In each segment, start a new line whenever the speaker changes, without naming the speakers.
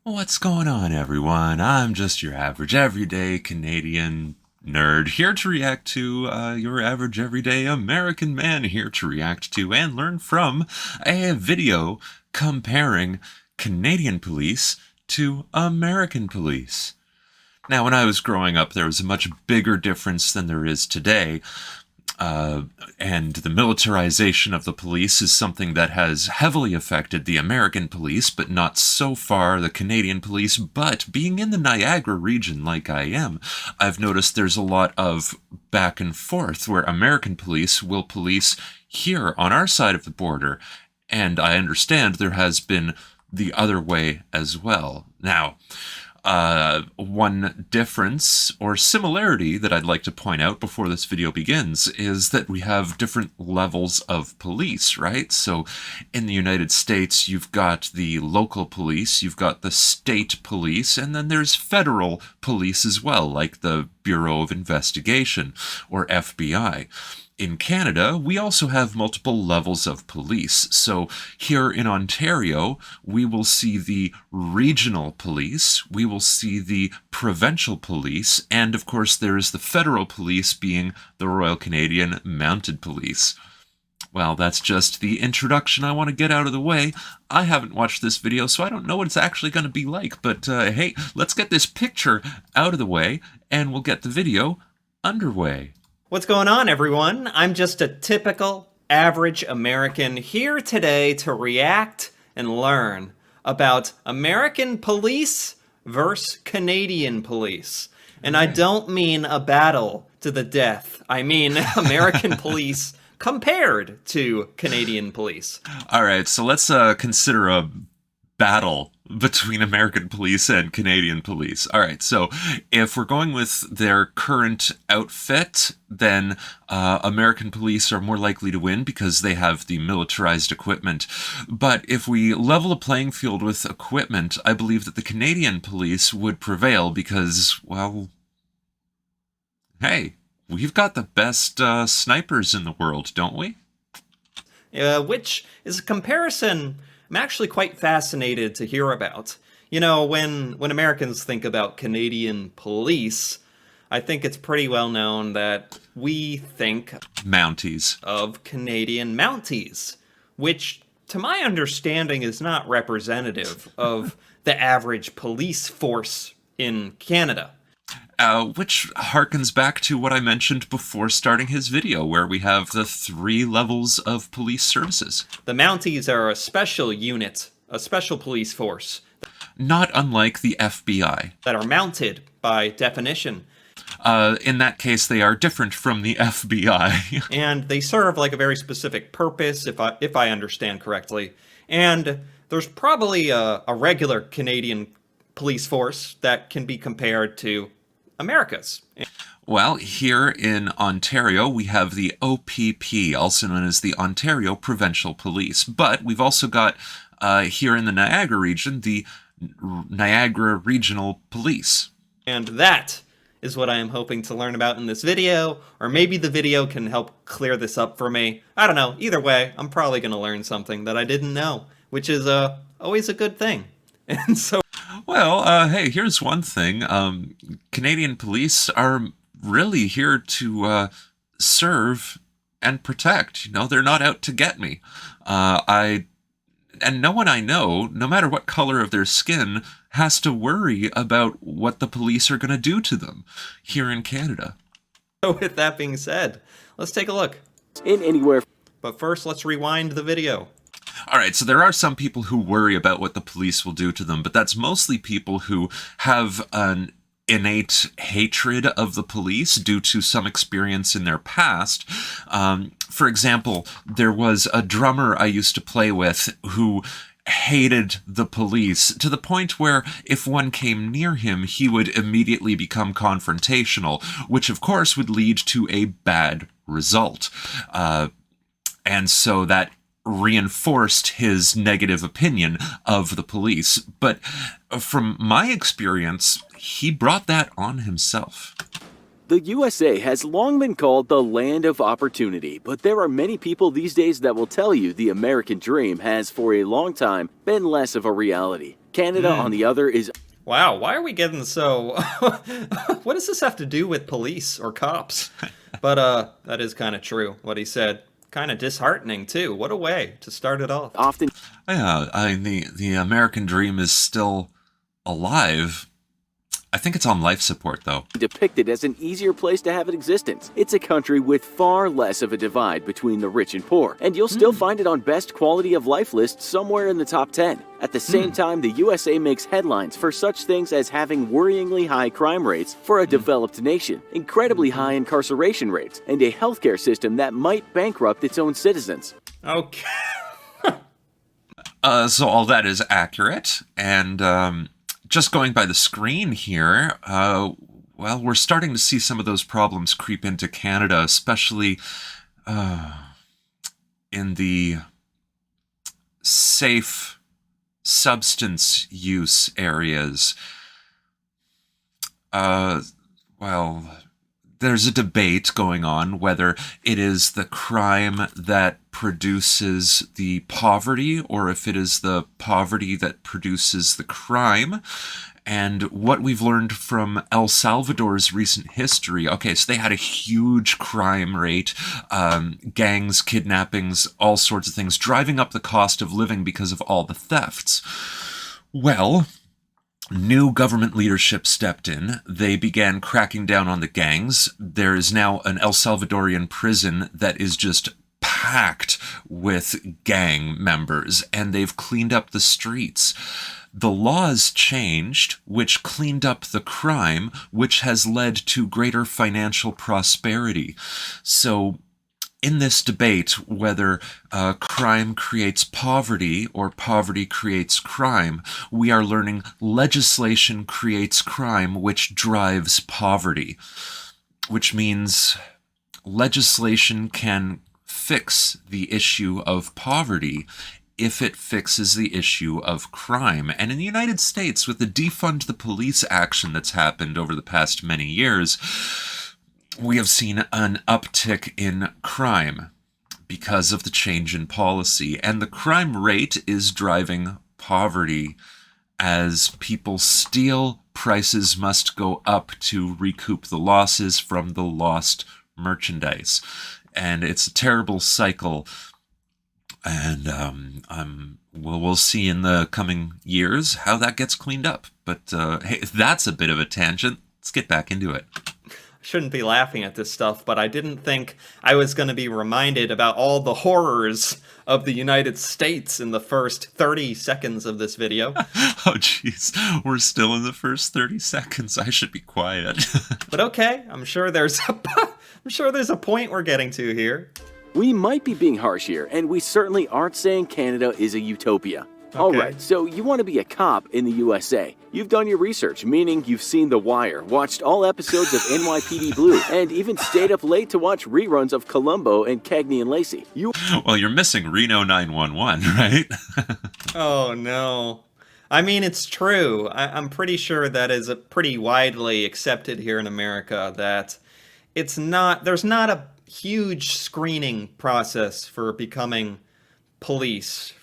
What's going on, everyone? I'm just your average, everyday Canadian nerd here to react to your average, everyday American man here to react to and learn from a video comparing Canadian police to American police. Now, when I was growing up, there was a much bigger difference than there is today. And the militarization of the police is something that has heavily affected the American police, but not so far the Canadian police. But being in the Niagara region like I am, I've noticed there's a lot of back and forth where American police will police here on our side of the border. And I understand there has been the other way as well. Now, one difference or similarity that I'd like to point out before this video begins is that we have different levels of police, right? So in the United States, you've got the local police, you've got the state police, and then there's federal police as well, like the Bureau of Investigation or FBI. In Canada, we also have multiple levels of police. So here in Ontario, we will see the regional police, we will see the provincial police, and of course there is the federal police being the Royal Canadian Mounted Police. Well, that's just the introduction I want to get out of the way. I haven't watched this video, so I don't know what it's actually going to be like, but hey, let's get this picture out of the way, and we'll get the video underway.
What's going on, everyone? I'm just a typical, average American here today to react and learn about American police versus Canadian police. And I don't mean a battle to the death. I mean American police compared to Canadian police.
All right, so let's consider a battle between American police and Canadian police. All right, so if we're going with their current outfit, then American police are more likely to win because they have the militarized equipment. But if we level the playing field with equipment, I believe that the Canadian police would prevail because, well, hey, we've got the best snipers in the world, don't we?
Which is a comparison I'm actually quite fascinated to hear about. You know, when Americans think about Canadian police, I think it's pretty well known that we think
Mounties.
Of Canadian Mounties, which, to my understanding, is not representative of the average police force in Canada.
Which harkens back to what I mentioned before starting his video, where we have the 3 levels of police services.
The Mounties are a special unit, a special police force.
Not unlike the FBI.
That are mounted by definition.
In that case, they are different from the FBI.
And they serve like a very specific purpose, if I understand correctly. And there's probably a regular Canadian police force that can be compared to America's.
Well, here in Ontario, we have the OPP, also known as the Ontario Provincial Police. But we've also got, here in the Niagara region, the Niagara Regional Police.
And that is what I am hoping to learn about in this video, or maybe the video can help clear this up for me. I don't know. Either way, I'm probably going to learn something that I didn't know, which is always a good thing. And so...
Well, hey, here's one thing. Canadian police are really here to serve and protect. You know, they're not out to get me. And no one I know, no matter what color of their skin, has to worry about what the police are going to do to them here in Canada.
So with that being said, let's take a look.
In anywhere.
But first, let's rewind the video.
All right, so there are some people who worry about what the police will do to them, but that's mostly people who have an innate hatred of the police due to some experience in their past. For example, there was a drummer I used to play with who hated the police to the point where if one came near him, he would immediately become confrontational, which of course would lead to a bad result. And so that reinforced his negative opinion of the police. But from my experience, he brought that on himself.
The USA has long been called the land of opportunity, but there are many people these days that will tell you the American dream has for a long time been less of a reality. Canada, on the other, is
Wow, why are we getting so... What does this have to do with police or cops? But that is kind of true, what he said. Kind of disheartening, too. What a way to start it off.
often
Yeah, the American dream is still alive. I think it's on life support, though.
depicted as an easier place to have an existence. It's a country with far less of a divide between the rich and poor, and you'll still find it on best quality of life lists somewhere in the top 10. At the same time, the USA makes headlines for such things as having worryingly high crime rates for a developed nation, incredibly high incarceration rates, and a healthcare system that might bankrupt its own citizens.
Okay.
So all that is accurate, and just going by the screen here, well, we're starting to see some of those problems creep into Canada, especially in the safe substance use areas. Well, there's a debate going on whether it is the crime that produces the poverty or if it is the poverty that produces the crime. And what we've learned from El Salvador's recent history, okay, so they had a huge crime rate, gangs, kidnappings, all sorts of things, driving up the cost of living because of all the thefts. Well, new government leadership stepped in. They began cracking down on the gangs. There is now an El Salvadorian prison that is just packed with gang members, and they've cleaned up the streets. The laws changed, which cleaned up the crime, which has led to greater financial prosperity. So in this debate, whether crime creates poverty or poverty creates crime, we are learning legislation creates crime, which drives poverty, which means legislation can fix the issue of poverty if it fixes the issue of crime. And in the United States, with the defund the police action that's happened over the past many years, we have seen an uptick in crime because of the change in policy. And the crime rate is driving poverty. As people steal, prices must go up to recoup the losses from the lost merchandise. And it's a terrible cycle. And we'll see in the coming years how that gets cleaned up. But hey, that's a bit of a tangent. Let's get back into it.
Shouldn't be laughing at this stuff, but I didn't think I was going to be reminded about all the horrors of the United States in the first 30 seconds of this video.
Oh, jeez. We're still in the first 30 seconds. I should be quiet.
But okay, I'm sure there's a point we're getting to here.
We might be being harsh here, and we certainly aren't saying Canada is a utopia. Alright, so you want to be a cop in the USA. You've done your research, meaning you've seen The Wire, watched all episodes of NYPD Blue, and even stayed up late to watch reruns of Columbo and Cagney and Lacey.
Well, you're missing Reno 911, right?
Oh no. I mean, it's true. I'm pretty sure that is pretty widely accepted here in America that there's not a huge screening process for becoming police.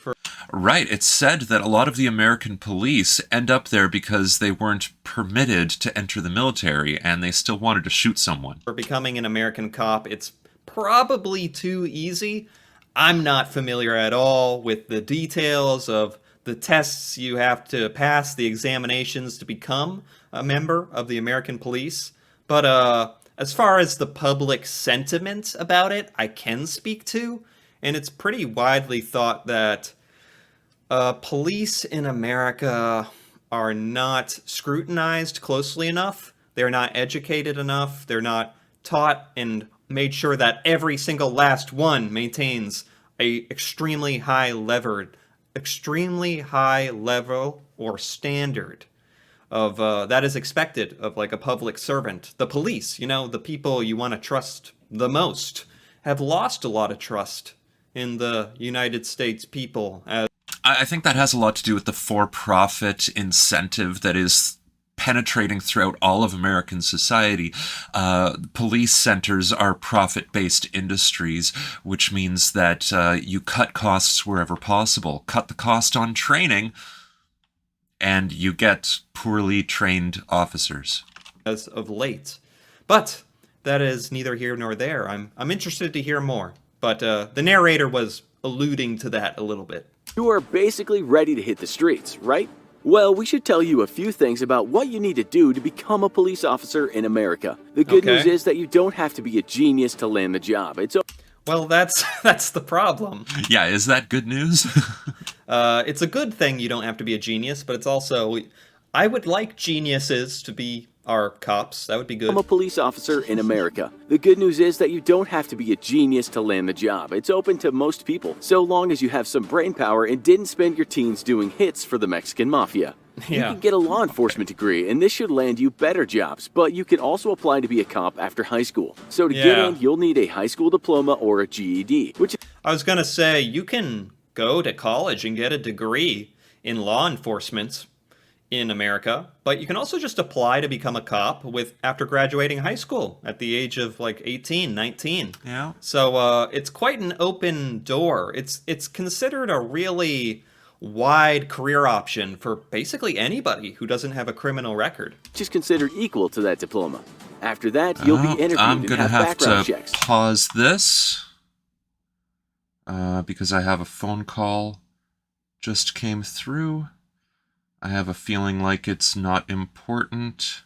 Right. It's said that a lot of the American police end up there because they weren't permitted to enter the military and they still wanted to shoot someone.
For becoming an American cop, it's probably too easy. I'm not familiar at all with the details of the tests you have to pass, the examinations to become a member of the American police. But as far as the public sentiment about it, I can speak to. And it's pretty widely thought that police in America are not scrutinized closely enough. They're not educated enough. They're not taught and made sure that every single last one maintains a extremely high level or standard of that is expected of like a public servant. The police, the people you want to trust the most, have lost a lot of trust in the United States people.
I think that has a lot to do with the for-profit incentive that is penetrating throughout all of American society. Police centers are profit-based industries, which means that you cut costs wherever possible. Cut the cost on training, and you get poorly trained officers.
as of late. But that is neither here nor there. I'm interested to hear more. But the narrator was alluding to that a little bit.
You are basically ready to hit the streets, right? Well, we should tell you a few things about what you need to do to become a police officer in America. The good news is that you don't have to be a genius to land the job.
Well, that's the problem.
Yeah, is that good news?
It's a good thing you don't have to be a genius, but it's also, I would like geniuses to be our cops. That would be good.
Become a police officer in America. The good news is that you don't have to be a genius to land the job. It's open to most people, so long as you have some brain power and didn't spend your teens doing hits for the Mexican Mafia. You
Yeah.
can get a law enforcement degree, and this should land you better jobs, but you can also apply to be a cop after high school. So to get
Yeah.
in, you'll need a high school diploma or a GED, which
I was going to say, you can go to college and get a degree in law enforcement in America, but you can also just apply to become a cop after graduating high school at the age of like 18, 19.
Yeah.
So it's quite an open door. It's considered a really wide career option for basically anybody who doesn't have a criminal record.
is considered equal to that diploma. After that, you'll be interviewed
I'm
and
gonna
have
have
background
to
checks.
pause this because I have a phone call just came through. I have a feeling like it's not important.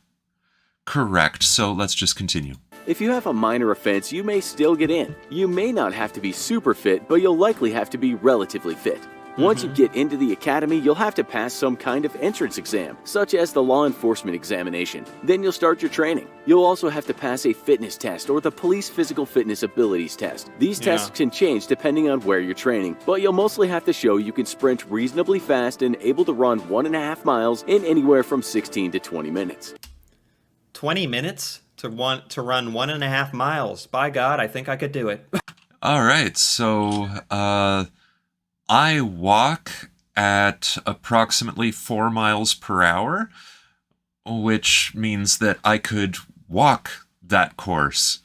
Correct. So let's just continue.
If you have a minor offense, you may still get in. You may not have to be super fit, but you'll likely have to be relatively fit. Once you get into the academy, you'll have to pass some kind of entrance exam, such as the law enforcement examination. Then you'll start your training. You'll also have to pass a fitness test or the police physical fitness abilities test. These tests can change depending on where you're training, but you'll mostly have to show you can sprint reasonably fast and able to run 1.5 miles in anywhere from 16 to 20 minutes.
20 minutes to run 1.5 miles. By God, I think I could do it.
All right. So I walk at approximately 4 miles per hour, which means that I could walk that course.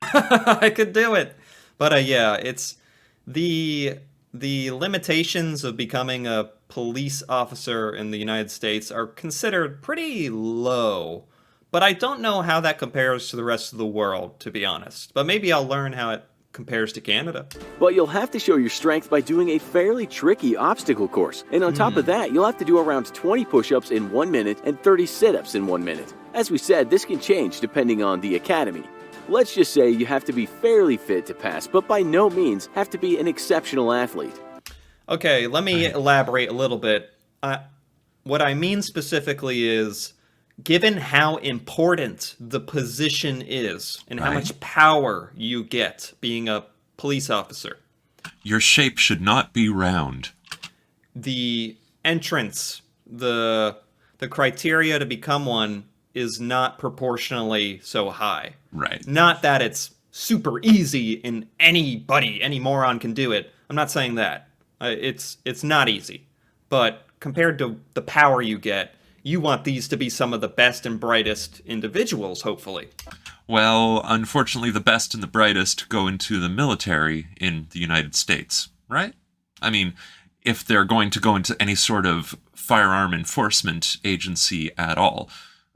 I could do it. But yeah, it's the limitations of becoming a police officer in the United States are considered pretty low. But I don't know how that compares to the rest of the world, to be honest. But maybe I'll learn how it compares to Canada.
But you'll have to show your strength by doing a fairly tricky obstacle course. And on top of that, you'll have to do around 20 push-ups in 1 minute and 30 sit-ups in 1 minute. As we said, this can change depending on the academy. Let's just say you have to be fairly fit to pass, but by no means have to be an exceptional athlete.
Okay, let me elaborate a little bit. What I mean specifically is, given how important the position is and how
Right.
much power you get being a police officer,
Your shape should not be round.
the entrance, the criteria to become one is not proportionally so high.
Right.
Not that it's super easy and any moron can do it. I'm not saying that. It's not easy. But compared to the power you get, you want these to be some of the best and brightest individuals, hopefully.
Well, unfortunately, the best and the brightest go into the military in the United States, right? I mean, if they're going to go into any sort of firearm enforcement agency at all.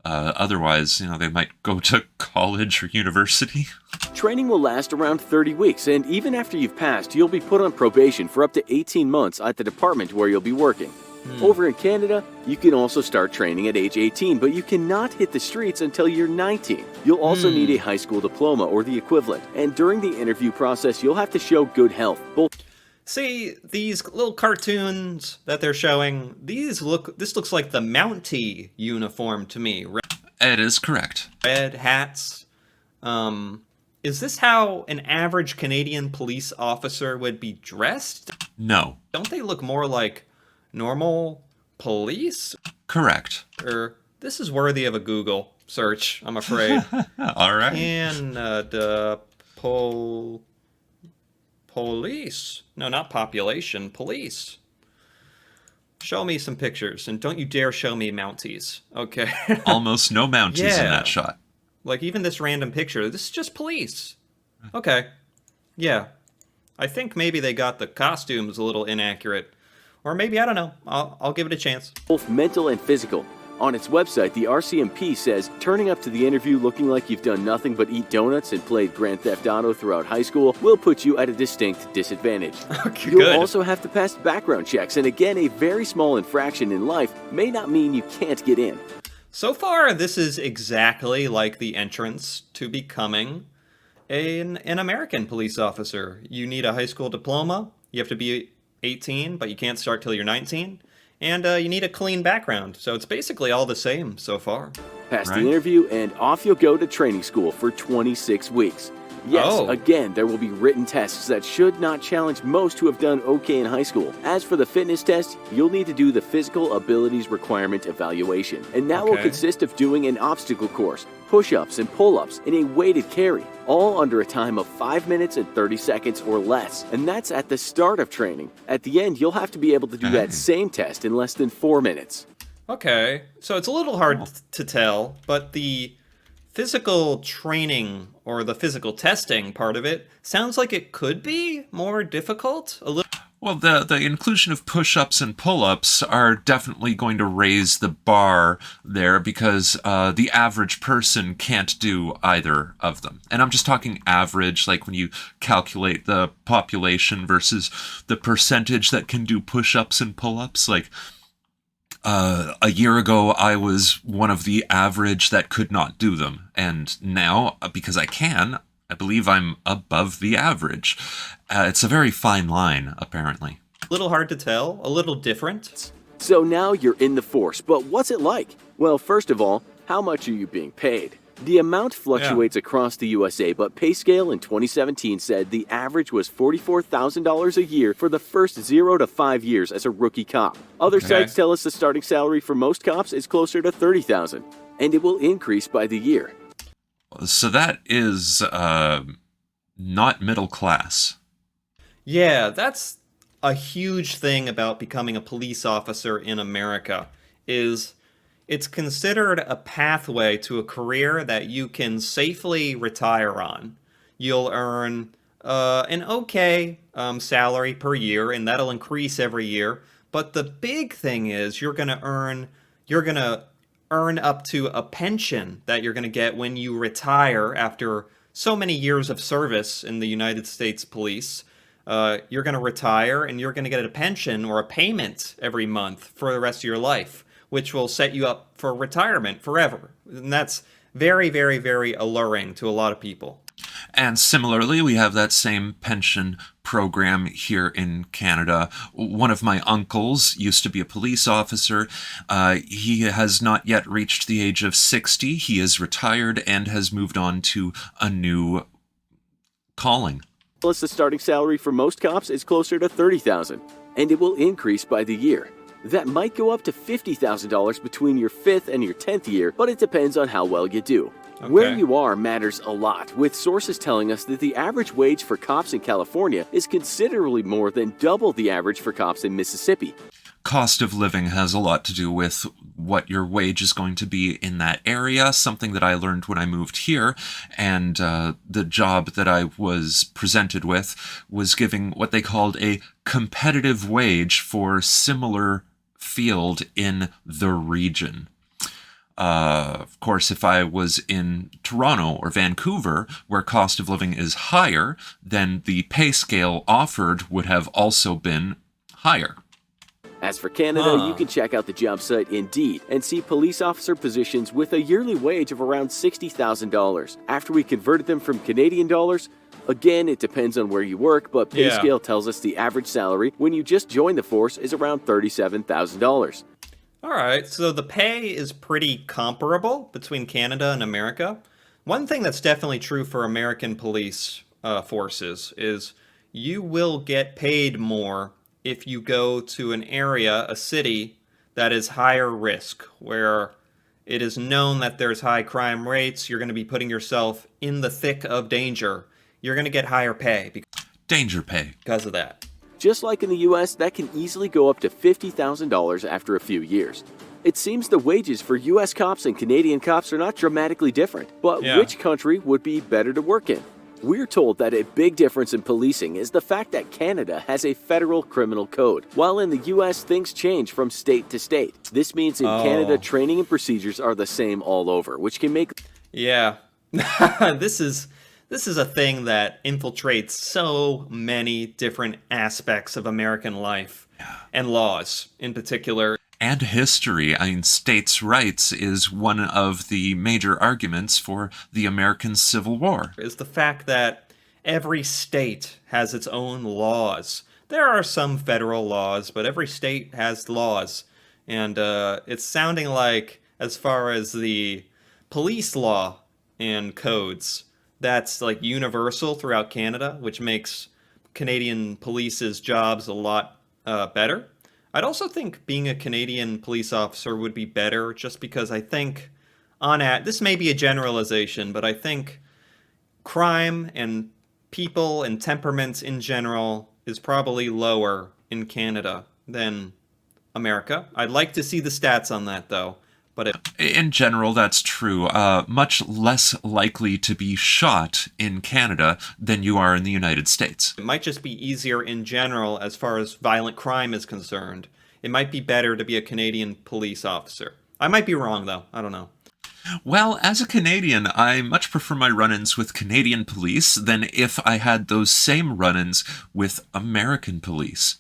Otherwise, they might go to college or university.
Training will last around 30 weeks, and even after you've passed, you'll be put on probation for up to 18 months at the department where you'll be working. Over in Canada, you can also start training at age 18, but you cannot hit the streets until you're 19. You'll also need a high school diploma or the equivalent, and during the interview process, you'll have to show good health.
See, these little cartoons that they're showing, this looks like the Mountie uniform to me.
It is correct.
Red hats. Is this how an average Canadian police officer would be dressed?
No.
Don't they look more like normal police?
Correct.
Or this is worthy of a Google search, I'm afraid.
All right.
Canada police. No, not population. Police. Show me some pictures, and don't you dare show me Mounties. Okay.
Almost no Mounties in
Yeah.
that shot.
Like, even this random picture, this is just police. Okay. Yeah. I think maybe they got the costumes a little inaccurate. Or maybe, I don't know, I'll give it a chance.
Both mental and physical. On its website, the RCMP says turning up to the interview looking like you've done nothing but eat donuts and played Grand Theft Auto throughout high school will put you at a distinct disadvantage.
Okay,
You'll
good.
also have to pass background checks, and again, a very small infraction in life may not mean you can't get in.
So far, this is exactly like the entrance to becoming an American police officer. You need a high school diploma, you have to be 18, but you can't start till you're 19. And you need a clean background. So it's basically all the same so far.
Pass
Right.
the interview, and off you'll go to training school for 26 weeks. Yes,
Oh.
again, there will be written tests that should not challenge most who have done okay in high school. As for the fitness test, you'll need to do the Physical Abilities Requirement Evaluation. And that will
Okay.
consist of doing an obstacle course, push-ups and pull-ups, in a weighted carry, all under a time of 5 minutes and 30 seconds or less. And that's at the start of training. At the end, you'll have to be able to do that
Dang.
same test in less than 4 minutes.
Okay, so it's a little hard to tell, but the physical training or the physical testing part of it sounds like it could be more difficult. A little.
Well, the inclusion of push-ups and pull-ups are definitely going to raise the bar there because the average person can't do either of them. And I'm just talking average, like when you calculate the population versus the percentage that can do push-ups and pull-ups. Like a year ago, I was one of the average that could not do them. And now, because I can, I believe I'm above the average. It's a very fine line, apparently.
Little hard to tell, a little different.
So now you're in the force, but what's it like? Well, first of all, how much are you being paid? The amount fluctuates across the USA, but PayScale in 2017 said the average was $44,000 a year for the first 0 to 5 years as a rookie cop. Other
Okay.
sites tell us the starting salary for most cops is closer to $30,000, and it will increase by the year.
So that is not middle class.
Yeah, that's a huge thing about becoming a police officer in America is it's considered a pathway to a career that you can safely retire on. You'll earn an okay salary per year, and that'll increase every year. But the big thing is you're gonna earn up to a pension that you're gonna get when you retire after so many years of service in the United States Police. You're going to retire and you're going to get a pension or a payment every month for the rest of your life, which will set you up for retirement forever. And that's very, very, very alluring to a lot of people.
And similarly, we have that same pension program here in Canada. One of my uncles used to be a police officer. He has not yet reached the age of 60. He is retired and has moved on to a new calling.
Plus, the starting salary for most cops is closer to $30,000, and it will increase by the year. That might go up to $50,000 between your 5th and your 10th year, but it depends on how well you do. Where
Okay.
you are matters a lot, with sources telling us that the average wage for cops in California is considerably more than double the average for cops in Mississippi.
Cost of living has a lot to do with what your wage is going to be in that area, something that I learned when I moved here. And the job that I was presented with was giving what they called a competitive wage for similar field in the region. Of course, if I was in Toronto or Vancouver, where cost of living is higher, then the pay scale offered would have also been higher.
As for Canada,
Huh.
you can check out the job site Indeed and see police officer positions with a yearly wage of around $60,000. After we converted them from Canadian dollars, again, it depends on where you work, but
Yeah.
PayScale tells us the average salary when you just join the force is around $37,000.
All right, so the pay is pretty comparable between Canada and America. One thing that's definitely true for American police forces is you will get paid more if you go to an area, a city, that is higher risk, where it is known that there's high crime rates. You're going to be putting yourself in the thick of danger. You're going to get higher pay
Danger pay.
because of that.
Just like in the US, that can easily go up to $50,000 after a few years. It seems the wages for US cops and Canadian cops are not dramatically different, but
Yeah.
which country would be better to work in? We're told that a big difference in policing is the fact that Canada has a federal criminal code, while in the US things change from state to state. This means in Canada, training and procedures are the same all over, which can make...
Yeah. This is a thing that infiltrates so many different aspects of American life and laws in particular.
And history. I mean, states' rights is one of the major arguments for the American Civil War.
Is the fact that every state has its own laws. There are some federal laws, but every state has laws. And it's sounding like, as far as the police law and codes, that's like universal throughout Canada, which makes Canadian police's jobs a lot better. I'd also think being a Canadian police officer would be better, just because I think, this may be a generalization, but I think crime and people and temperaments in general is probably lower in Canada than America. I'd like to see the stats on that, though. But
in general, that's true. Much less likely to be shot in Canada than you are in the United States.
It might just be easier in general as far as violent crime is concerned. It might be better to be a Canadian police officer. I might be wrong, though. I don't know.
Well, as a Canadian, I much prefer my run-ins with Canadian police than if I had those same run-ins with American police.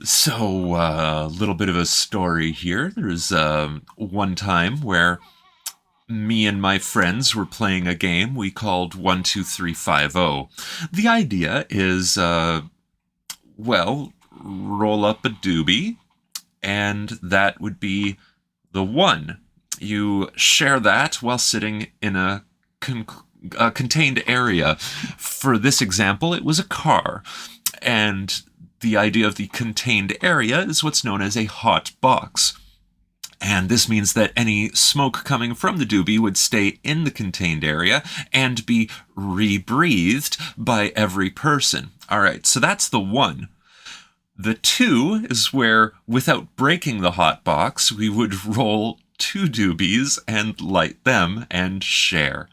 So, a little bit of a story here. There's one time where me and my friends were playing a game we called 12350. The idea is, roll up a doobie, and that would be the 1. You share that while sitting in a contained area. For this example, it was a car, and the idea of the contained area is what's known as a hot box. And this means that any smoke coming from the doobie would stay in the contained area and be rebreathed by every person. All right, so that's the 1. The 2 is where, without breaking the hot box, we would roll 2 doobies and light them and share.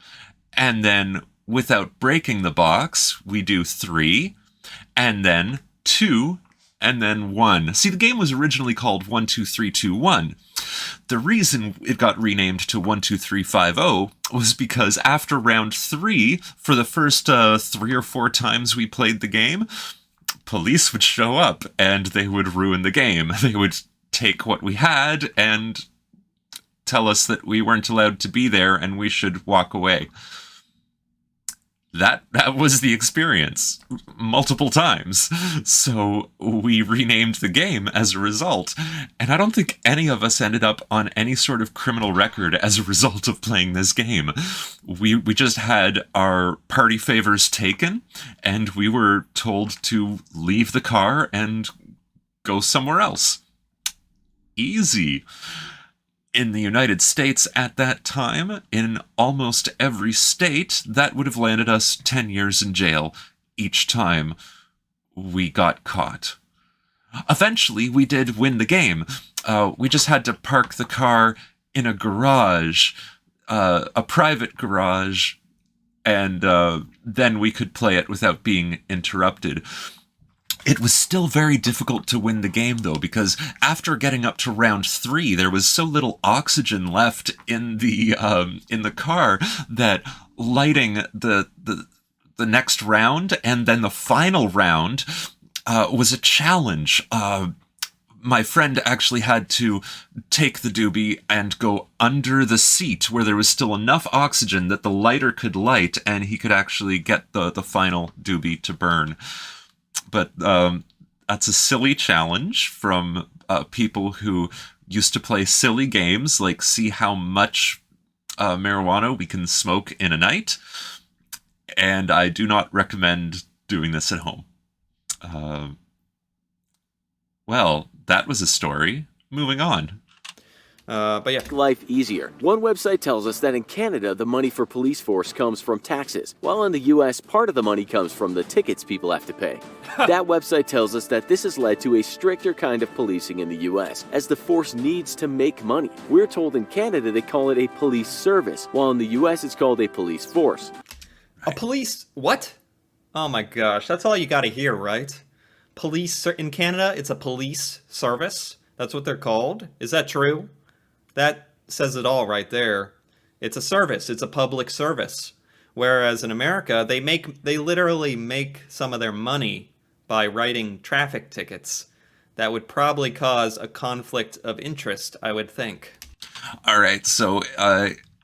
And then, without breaking the box, we do 3, and then 2, and then 1. See, the game was originally called 12321. The reason it got renamed to 12350 was because after round 3, for the first 3 or 4 times we played the game, police would show up and they would ruin the game. They would take what we had and tell us that we weren't allowed to be there and we should walk away. That was the experience multiple times. So we renamed the game as a result. And I don't think any of us ended up on any sort of criminal record as a result of playing this game. We just had our party favors taken, and we were told to leave the car and go somewhere else. Easy. In the United States at that time, in almost every state, that would have landed us 10 years in jail each time we got caught. Eventually, we did win the game. We just had to park the car in a garage, a private garage, and then we could play it without being interrupted. It was still very difficult to win the game, though, because after getting up to round 3, there was so little oxygen left in the car that lighting the next round and then the final round was a challenge. My friend actually had to take the doobie and go under the seat where there was still enough oxygen that the lighter could light, and he could actually get the final doobie to burn. But that's a silly challenge from people who used to play silly games, like see how much marijuana we can smoke in a night. And I do not recommend doing this at home. Well, that was a story. Moving on.
But yeah.
Life easier. One website tells us that in Canada, the money for police force comes from taxes, while in the US, part of the money comes from the tickets people have to pay. That website tells us that this has led to a stricter kind of policing in the US, as the force needs to make money. We're told in Canada they call it a police service, while in the US it's called a police force.
A police what? Oh my gosh, that's all you got to hear, right? Police in Canada, it's a police service. That's what they're called. Is that true? That says it all right there. It's a service. It's a public service. Whereas in America, they literally make some of their money by writing traffic tickets. That would probably cause a conflict of interest, I would think.
All right, so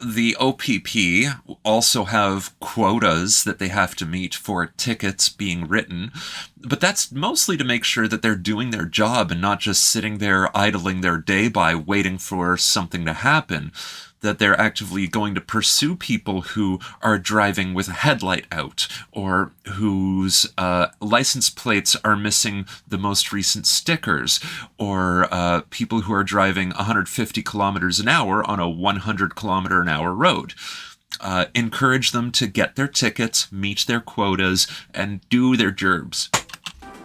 the OPP also have quotas that they have to meet for tickets being written, but that's mostly to make sure that they're doing their job and not just sitting there idling their day by waiting for something to happen. That they're actively going to pursue people who are driving with a headlight out, or whose license plates are missing the most recent stickers, or people who are driving 150 kilometers an hour on a 100 kilometer an hour road. Encourage them to get their tickets, meet their quotas, and do their gerbs.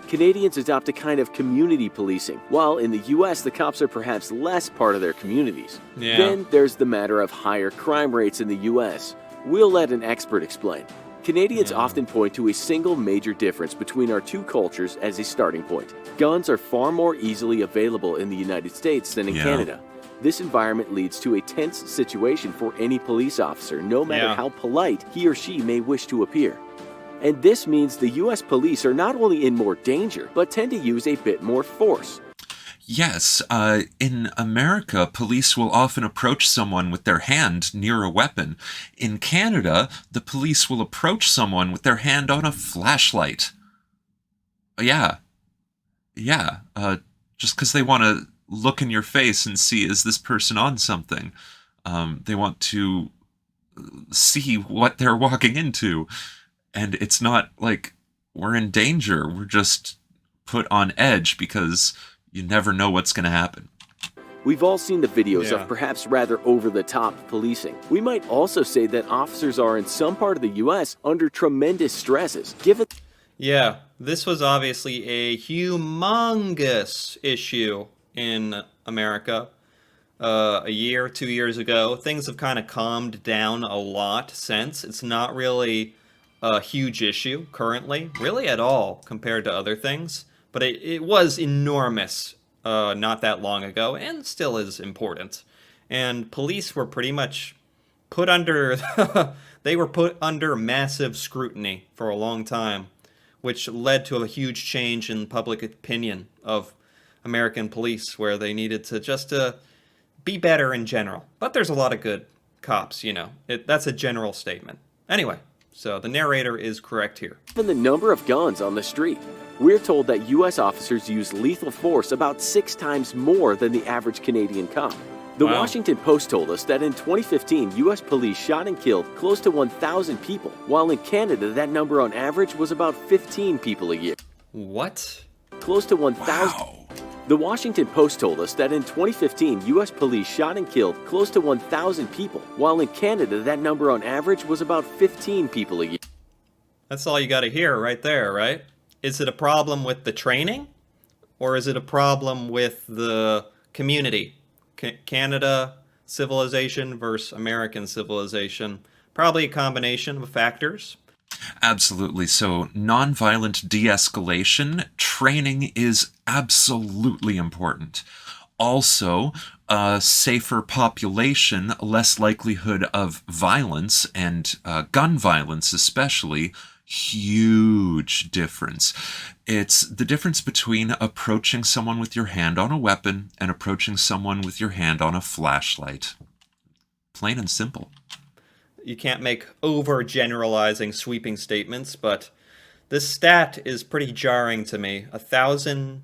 Canadians adopt a kind of community policing, while in the US the cops are perhaps less part of their communities.
Yeah.
Then there's the matter of higher crime rates in the US. We'll let an expert explain. Canadians often point to a single major difference between our two cultures as a starting point. Guns are far more easily available in the United States than in Canada. This environment leads to a tense situation for any police officer, no matter how polite he or she may wish to appear. And this means the US police are not only in more danger, but tend to use a bit more force.
Yes, in America, police will often approach someone with their hand near a weapon. In Canada, the police will approach someone with their hand on a flashlight. Just because they want to look in your face and see, is this person on something? They want to see what they're walking into. And it's not like we're in danger. We're just put on edge because you never know what's going to happen.
We've all seen the videos of perhaps rather over-the-top policing. We might also say that officers are in some part of the US under tremendous stresses, given...
Yeah, this was obviously a humongous issue in America a year, 2 years ago. Things have kind of calmed down a lot since. It's not really a huge issue currently, really at all, compared to other things. But it was enormous not that long ago, and still is important. And police were pretty much put under... they were put under massive scrutiny for a long time, which led to a huge change in public opinion of American police, where they needed to just be better in general. But there's a lot of good cops, you know. That's a general statement. Anyway, so the narrator is correct here.
Given the number of guns on the street, we're told that U.S. officers use lethal force about 6 times more than the average Canadian cop. The Washington Post told us that in 2015, U.S. police shot and killed close to 1,000 people, while in Canada that number on average was about 15 people a year.
What?
Close to 1,000.
Wow.
The Washington Post told us that in 2015, U.S. police shot and killed close to 1,000 people, while in Canada that number on average was about 15 people a year.
That's all you got to hear right there, right? Is it a problem with the training? Or is it a problem with the community? Canada civilization versus American civilization? Probably a combination of factors.
Absolutely. So nonviolent de-escalation training is absolutely important. Also, a safer population, less likelihood of violence, and gun violence especially, huge difference. It's the difference between approaching someone with your hand on a weapon and approaching someone with your hand on a flashlight. Plain and simple.
You can't make overgeneralizing sweeping statements, but this stat is pretty jarring to me. 1,000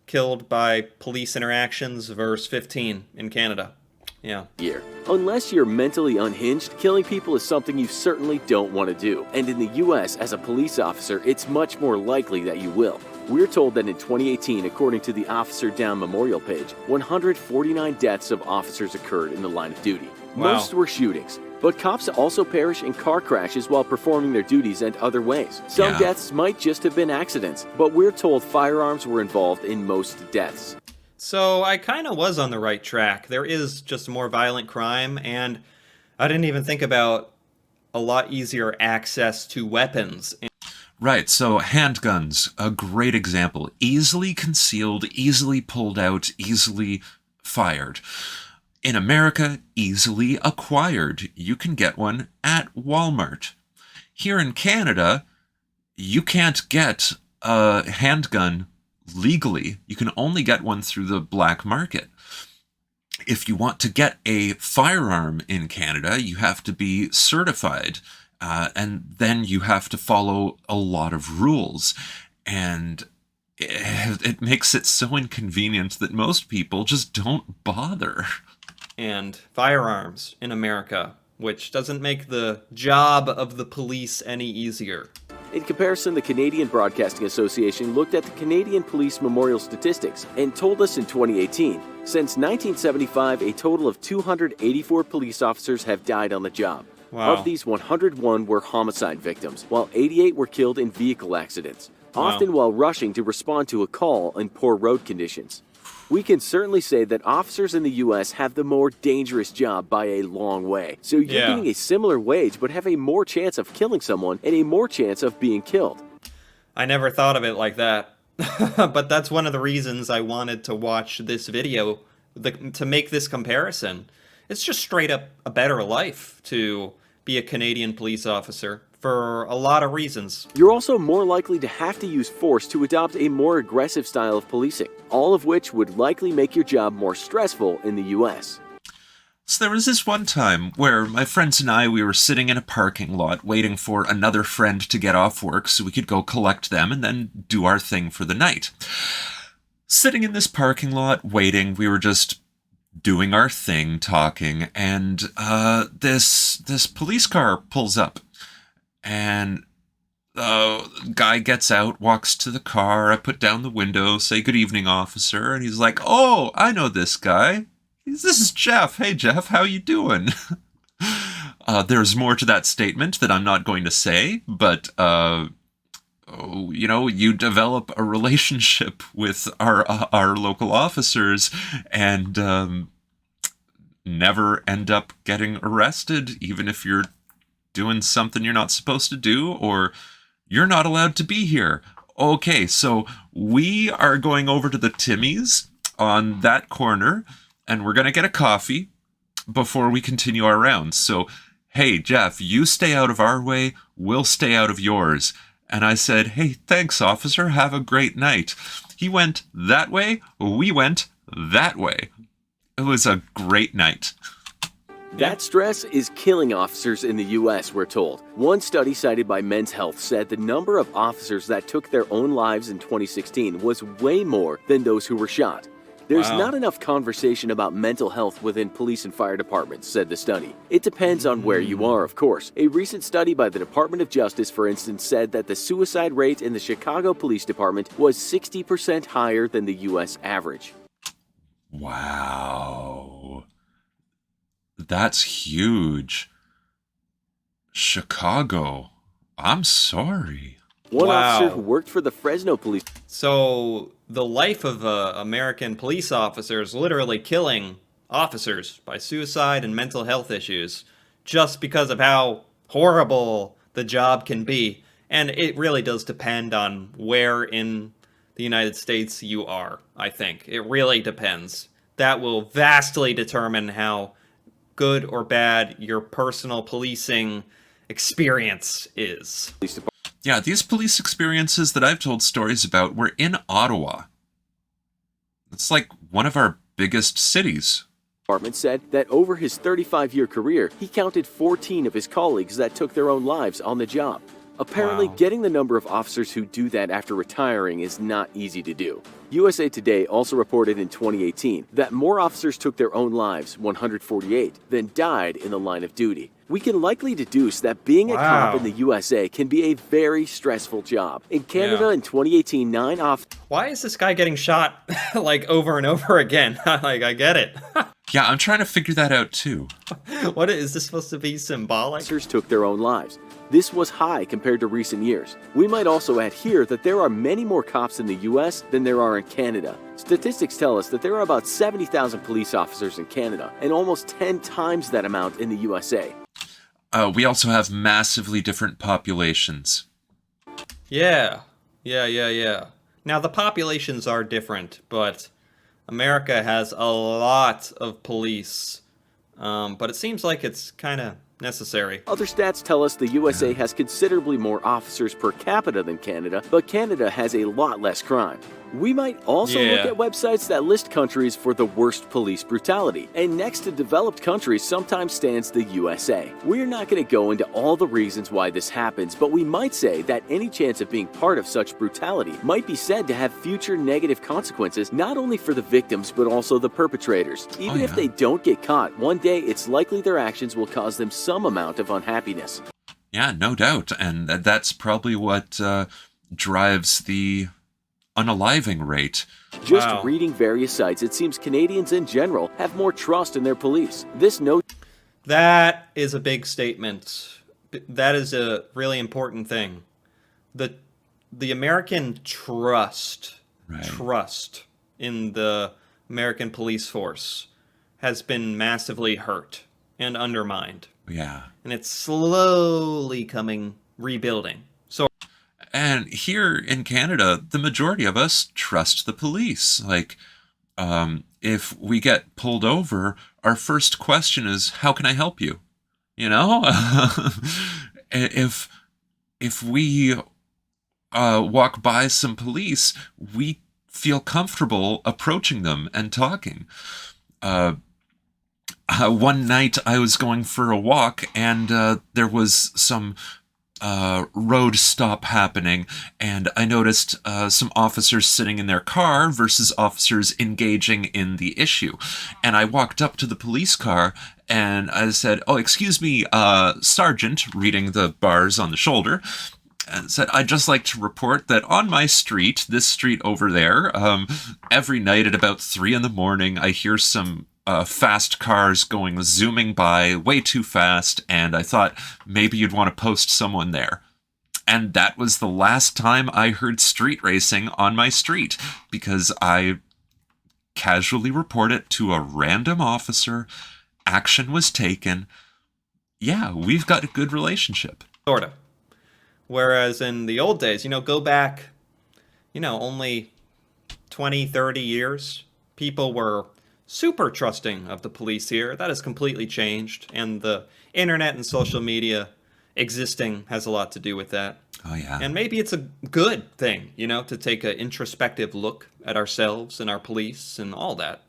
killed by police interactions versus 15 in Canada. Yeah.
Unless you're mentally unhinged, killing people is something you certainly don't want to do. And in the US, as a police officer, it's much more likely that you will. We're told that in 2018, according to the Officer Down Memorial page, 149 deaths of officers occurred in the line of duty.
Wow.
Most were shootings. But cops also perish in car crashes while performing their duties and other ways. Some deaths might just have been accidents, but we're told firearms were involved in most deaths.
So I kind of was on the right track. There is just more violent crime, and I didn't even think about a lot easier access to weapons.
Right, so handguns, a great example. Easily concealed, easily pulled out, easily fired. In America, easily acquired. You can get one at Walmart. Here in Canada, you can't get a handgun legally. You can only get one through the black market. If you want to get a firearm in Canada, you have to be certified, and then you have to follow a lot of rules. And it makes it so inconvenient that most people just don't bother.
And firearms in America, which doesn't make the job of the police any easier.
In comparison, the Canadian Broadcasting Association looked at the Canadian Police Memorial Statistics and told us in 2018, since 1975, a total of 284 police officers have died on the job.
Wow.
Of these, 101 were homicide victims, while 88 were killed in vehicle accidents, often while rushing to respond to a call in poor road conditions. We can certainly say that officers in the U.S. have the more dangerous job by a long way. So you're getting a similar wage, but have a more chance of killing someone and a more chance of being killed.
I never thought of it like that. But that's one of the reasons I wanted to watch this video, to make this comparison. It's just straight up a better life to be a Canadian police officer, for a lot of reasons.
You're also more likely to have to use force to adopt a more aggressive style of policing, all of which would likely make your job more stressful in the U.S.
So there was this one time where my friends and I, we were sitting in a parking lot waiting for another friend to get off work so we could go collect them and then do our thing for the night. Sitting in this parking lot waiting, we were just doing our thing, talking, and this police car pulls up. And the guy gets out, walks to the car. I put down the window, say, "Good evening, officer." And he's like, "Oh, I know this guy. This is Jeff. Hey, Jeff, how you doing?" There's more to that statement that I'm not going to say, but, you develop a relationship with our local officers and never end up getting arrested, even if you're doing something you're not supposed to do, or you're not allowed to be here. Okay, so we are going over to the Timmy's on that corner, and we're going to get a coffee before we continue our rounds. So, hey, Jeff, you stay out of our way, we'll stay out of yours. And I said, "Hey, thanks, officer, have a great night." He went that way, we went that way. It was a great night.
That stress is killing officers in the U.S., we're told. One study cited by Men's Health said the number of officers that took their own lives in 2016 was way more than those who were shot. There's not enough conversation about mental health within police and fire departments, said the study. It depends on where you are, of course. A recent study by the Department of Justice, for instance, said that the suicide rate in the Chicago Police Department was 60% higher than the U.S. average.
Wow. That's huge. Chicago. I'm sorry.
One officer who worked for the Fresno Police...
So, the life of American police officers literally killing officers by suicide and mental health issues just because of how horrible the job can be. And it really does depend on where in the United States you are, I think. It really depends. That will vastly determine how good or bad your personal policing experience is.
Yeah, these police experiences that I've told stories about were in Ottawa. It's like one of our biggest cities.
Department said that over his 35-year career, he counted 14 of his colleagues that took their own lives on the job. Apparently, getting the number of officers who do that after retiring is not easy to do. USA Today also reported in 2018 that more officers took their own lives, 148, than died in the line of duty. We can likely deduce that being a cop in the USA can be a very stressful job. In Canada in 2018, 9 officers...
Why is this guy getting shot, like, over and over again? Like, I get it.
Yeah, I'm trying to figure that out, too.
What is this supposed to be symbolic?
Officers took their own lives. This was high compared to recent years. We might also add here that there are many more cops in the U.S. than there are in Canada. Statistics tell us that there are about 70,000 police officers in Canada, and almost 10 times that amount in the USA.
We also have massively different populations.
Yeah. Yeah. Now, the populations are different, but America has a lot of police. But it seems like it's kind of necessary.
Other stats tell us the USA has considerably more officers per capita than Canada, but Canada has a lot less crime. We might also look
Yeah.
at websites that list countries for the worst police brutality, and next to developed countries sometimes stands the USA. We're not going to go into all the reasons why this happens, but we might say that any chance of being part of such brutality might be said to have future negative consequences not only for the victims but also the perpetrators. Even if they don't get caught, one day it's likely their actions will cause them some amount of unhappiness.
Yeah, no doubt. And that's probably what drives the unaliving rate.
Just
Wow.
reading various sites, it seems Canadians in general have more trust in their police. This note
That is a big statement. That is a really important thing. The American trust in the American police force has been massively hurt and undermined,
Yeah.
and it's slowly rebuilding. So
And here in Canada, the majority of us trust the police. Like, if we get pulled over, our first question is, "How can I help you?" You know, if we walk by some police, we feel comfortable approaching them and talking. One night I was going for a walk, and there was some road stop happening, and I noticed some officers sitting in their car versus officers engaging in the issue. And I walked up to the police car and I said, "Oh, excuse me, Sergeant," reading the bars on the shoulder, and said, "I'd just like to report that on my street, this street over there, every night at about 3 in the morning, I hear some fast cars going zooming by way too fast, and I thought maybe you'd want to post someone there." And that was the last time I heard street racing on my street, because I casually reported it to a random officer. Action was taken. Yeah, we've got a good relationship.
sort of. Whereas in the old days, go back, only 20, 30 years, people were super trusting of the police here. That has completely changed, and the internet and social media existing has a lot to do with that.
Oh, yeah.
And maybe it's a good thing, to take an introspective look at ourselves and our police and all that.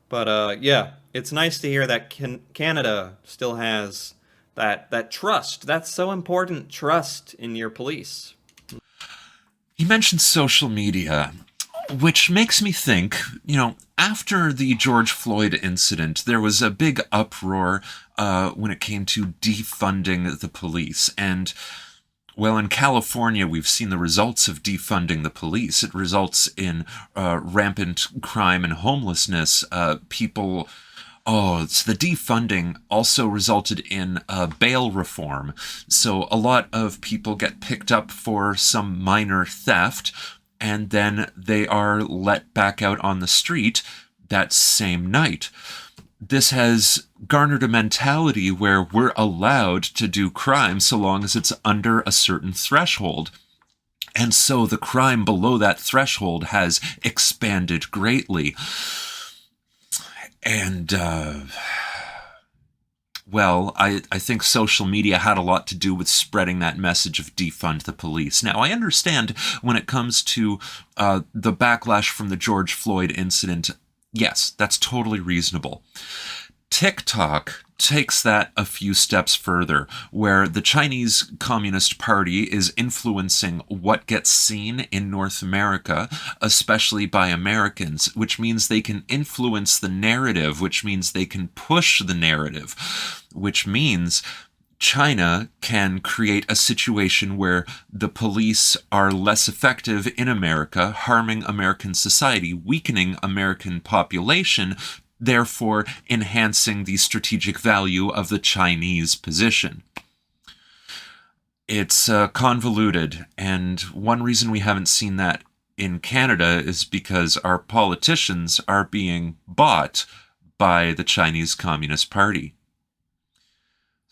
But yeah, it's nice to hear that Canada still has that trust. That's so important, trust in your police.
You mentioned social media, which makes me think, after the George Floyd incident, there was a big uproar when it came to defunding the police. And, well, in California, we've seen the results of defunding the police. It results in rampant crime and homelessness. It's the defunding also resulted in bail reform. So a lot of people get picked up for some minor theft, and then they are let back out on the street that same night. This has garnered a mentality where we're allowed to do crime so long as it's under a certain threshold. And so the crime below that threshold has expanded greatly. And, I think social media had a lot to do with spreading that message of defund the police. Now, I understand when it comes to the backlash from the George Floyd incident, yes, that's totally reasonable. TikTok takes that a few steps further, where the Chinese Communist Party is influencing what gets seen in North America, especially by Americans, which means they can influence the narrative, which means they can push the narrative, which means China can create a situation where the police are less effective in America, harming American society, weakening American population, therefore enhancing the strategic value of the Chinese position. It's convoluted, and one reason we haven't seen that in Canada is because our politicians are being bought by the Chinese Communist Party.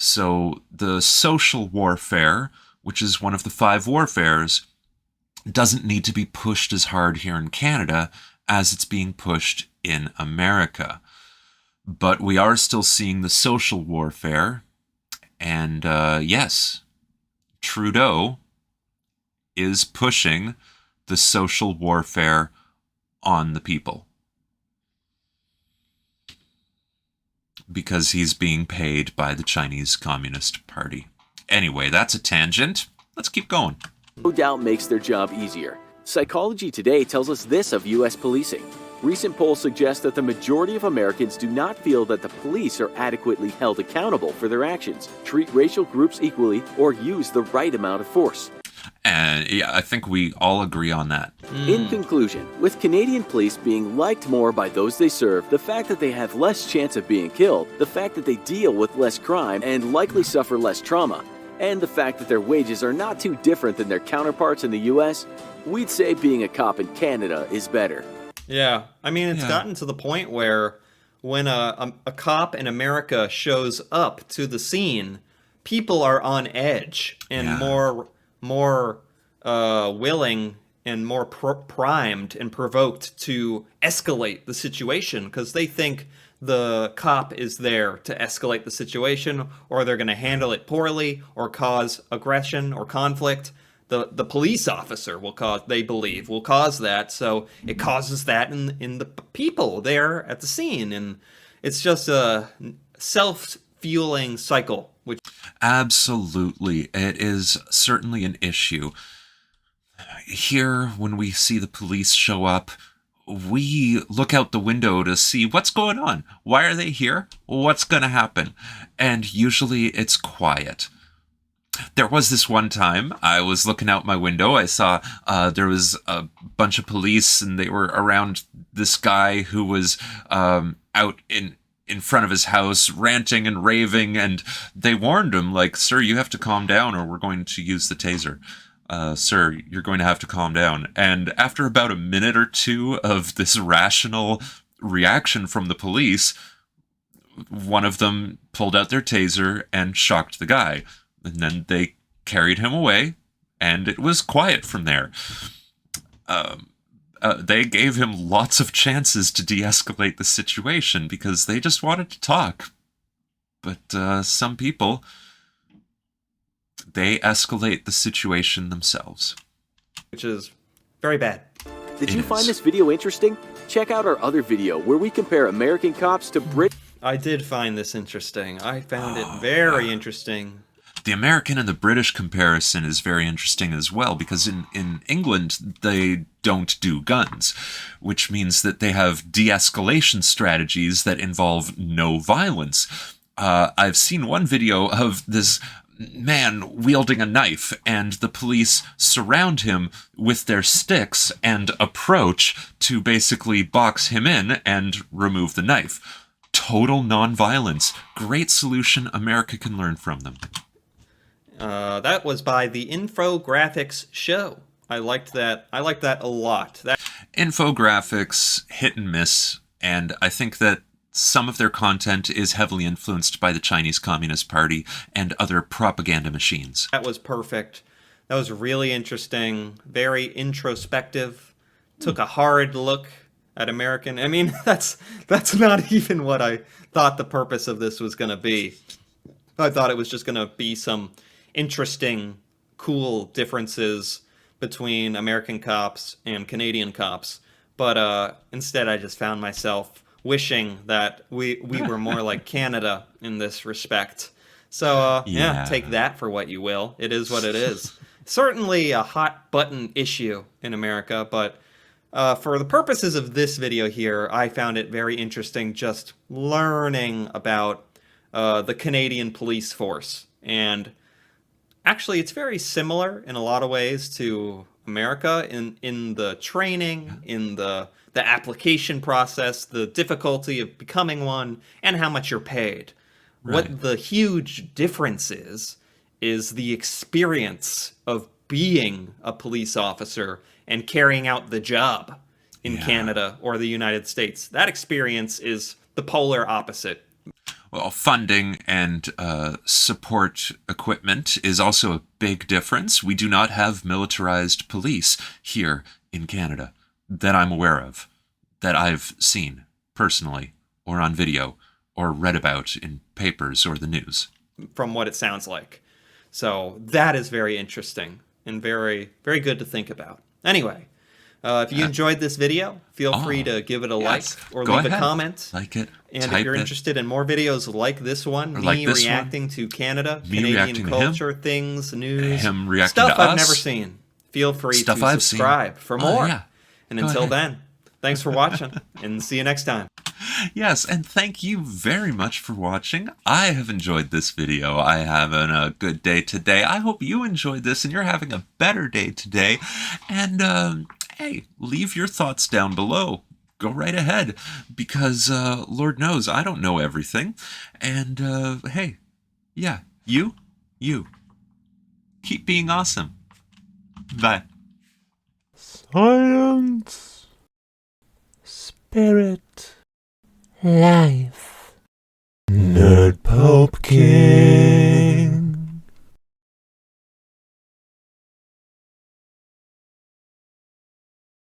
So the social warfare, which is one of the five warfares, doesn't need to be pushed as hard here in Canada as it's being pushed in America. But we are still seeing the social warfare. And yes, Trudeau is pushing the social warfare on the people because he's being paid by the Chinese Communist Party. Anyway, that's a tangent. Let's keep going.
No doubt makes their job easier. Psychology Today tells us this of U.S. policing. Recent polls suggest that the majority of Americans do not feel that the police are adequately held accountable for their actions, treat racial groups equally, or use the right amount of force.
And yeah, I think we all agree on that.
In conclusion, with Canadian police being liked more by those they serve, the fact that they have less chance of being killed, the fact that they deal with less crime and likely suffer less trauma, and the fact that their wages are not too different than their counterparts in the US, we'd say being a cop in Canada is better.
Yeah, I mean, it's gotten to the point where when a cop in America shows up to the scene, people are on edge and more willing and more primed and provoked to escalate the situation because they think the cop is there to escalate the situation, or they're going to handle it poorly or cause aggression or conflict. The police officer they believe will cause that, so it causes that in the people there at the scene, and it's just a self-fueling cycle. Which
Absolutely, it is certainly an issue. Here, when we see the police show up, we look out the window to see what's going on. Why are they here? What's going to happen? And usually it's quiet. There was this one time I was looking out my window. I saw there was a bunch of police, and they were around this guy who was out in front of his house ranting and raving, and they warned him, like, "Sir, you have to calm down or we're going to use the taser. Sir, you're going to have to calm down." And after about a minute or two of this rational reaction from the police, one of them pulled out their taser and shocked the guy. And then they carried him away, and it was quiet from there. They gave him lots of chances to de-escalate the situation because they just wanted to talk. But some people, they escalate the situation themselves.
which is very bad.
Did you find this video interesting? Check out our other video where we compare American cops to Brit.
I did find this interesting. I found it very interesting.
The American and the British comparison is very interesting as well, because in England, they don't do guns, which means that they have de-escalation strategies that involve no violence. I've seen one video of this man wielding a knife, and the police surround him with their sticks and approach to basically box him in and remove the knife. Total non-violence. Great solution. America can learn from them.
That was by the Infographics Show. I liked that. I liked that a lot.
Infographics, hit and miss, and I think that some of their content is heavily influenced by the Chinese Communist Party and other propaganda machines.
That was perfect. That was really interesting, very introspective. Took a hard look at American. I mean, that's not even what I thought the purpose of this was going to be. I thought it was just going to be some interesting, cool differences between American cops and Canadian cops. But instead, I just found myself wishing that we were more like Canada in this respect. So, yeah, take that for what you will. It is what it is. Certainly a hot button issue in America, but for the purposes of this video here, I found it very interesting just learning about the Canadian police force. And actually, it's very similar in a lot of ways to America in the training, in the application process, the difficulty of becoming one, and how much you're paid. Right. What the huge difference is the experience of being a police officer and carrying out the job in Canada or the United States. That experience is the polar opposite.
well, funding and support equipment is also a big difference. We do not have militarized police here in Canada that I'm aware of, that I've seen personally, or on video, or read about in papers or the news.
From what it sounds like. So that is very interesting and very, very good to think about. Anyway, if you enjoyed this video, feel free to give it a
yes.
like or
Go
leave
ahead.
a comment.
Like it.
And if
type
you're
it.
interested in more videos like this one,
Or
me
like this
reacting to Canada,
Me
Canadian
reacting to him,
culture, things, news,
him reacting
stuff
to
I've
us,
never seen, feel free
stuff
to
I've seen.
subscribe for more.
Yeah.
And
Go
until
ahead.
then, thanks for watching and see you next time.
Yes, and thank you very much for watching. I have enjoyed this video. I having a good day today. I hope you enjoyed this and you're having a better day today. And hey, leave your thoughts down below. Go right ahead, because Lord knows I don't know everything. And hey, yeah, you keep being awesome. Bye.
Science, spirit, life. Nerd Pumpkin.